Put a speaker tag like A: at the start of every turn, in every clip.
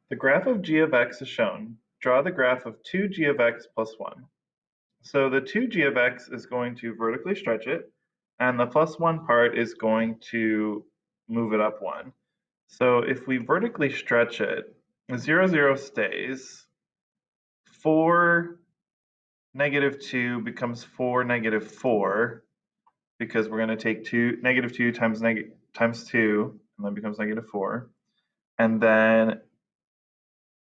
A: The graph of g of x is shown. Draw the graph of 2g of x plus 1. So the 2g of x is going to vertically stretch it, and the plus 1 part is going to move it up 1. So if we vertically stretch it, 0, 0 stays. 4, negative 2 becomes 4, negative 4, because we're going to take negative 2 times 2, and that becomes negative 4. And then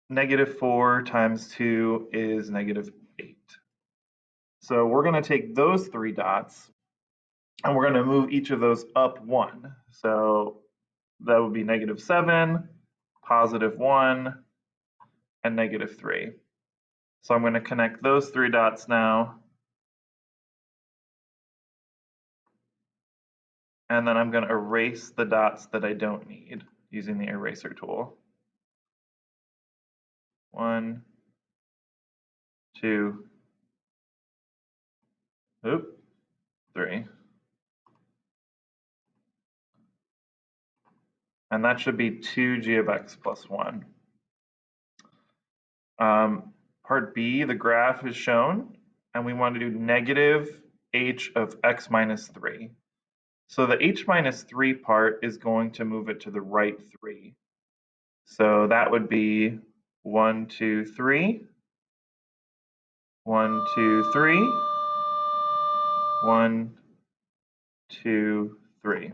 A: negative 4 times 2 is negative 8. So we're going to take those 3 dots, and we're going to move each of those up 1. So that would be negative 7, positive 1, and negative 3. So I'm going to connect those 3 dots now. And then I'm going to erase the dots that I don't need using the eraser tool. 1, 2, 3. And that should be 2g of x plus 1. Part B, the graph is shown, and we want to do negative h of x minus 3. So the h minus 3 part is going to move it to the right 3. So that would be 1, 2, 3, 1, 2, 3, 1, 2, 3.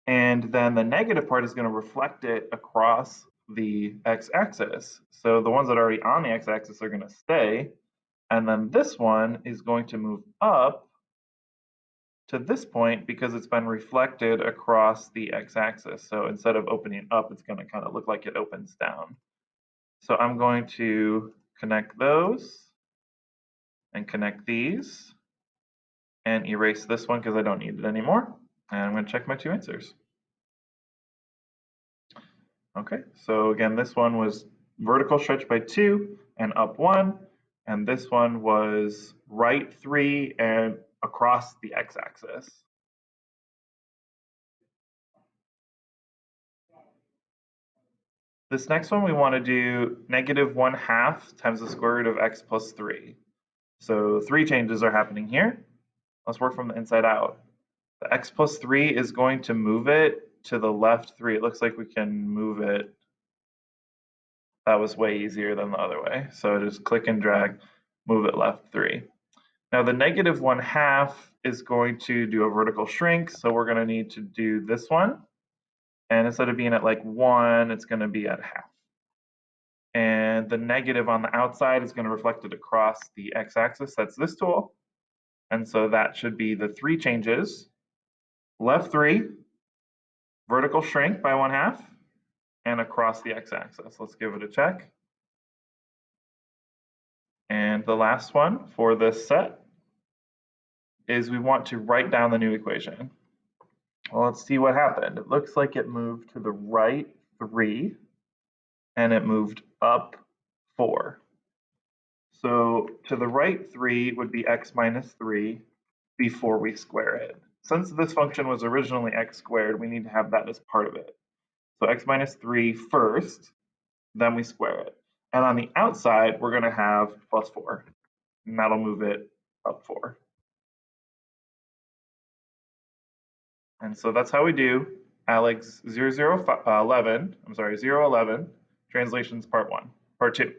A: And then the negative part is going to reflect it across the x-axis. So the ones that are already on the x-axis are going to stay, and then this one is going to move up to this point because it's been reflected across the x-axis. So instead of opening up, it's going to kind of look like it opens down. So I'm going to connect those and connect these and erase this one because I don't need it anymore. And I'm going to check my 2 answers. Okay, so again, this one was vertical stretch by 2 and up 1, and this one was right 3 and across the x-axis. This next one we want to do negative 1/2 times the square root of x plus 3. So 3 changes are happening here. Let's work from the inside out. The x plus 3 is going to move it to the left 3. It looks like we can move it. That was way easier than the other way. So just click and drag, move it left 3. Now the negative 1/2 is going to do a vertical shrink, so we're going to need to do this one. And instead of being at like 1, it's going to be at 1/2. And the negative on the outside is going to reflect it across the x-axis. That's this tool. And so that should be the 3 changes. Left 3, vertical shrink by 1/2, and across the x-axis. Let's give it a check. And the last one for this set is we want to write down the new equation. Well, let's see what happened. It looks like it moved to the right 3, and it moved up 4. So to the right 3 would be x minus 3 before we square it. Since this function was originally x squared, we need to have that as part of it. So x minus 3 first, then we square it. And on the outside, we're going to have plus 4, and that'll move it up 4. And so that's how we do ALEKS 011, translations part 2.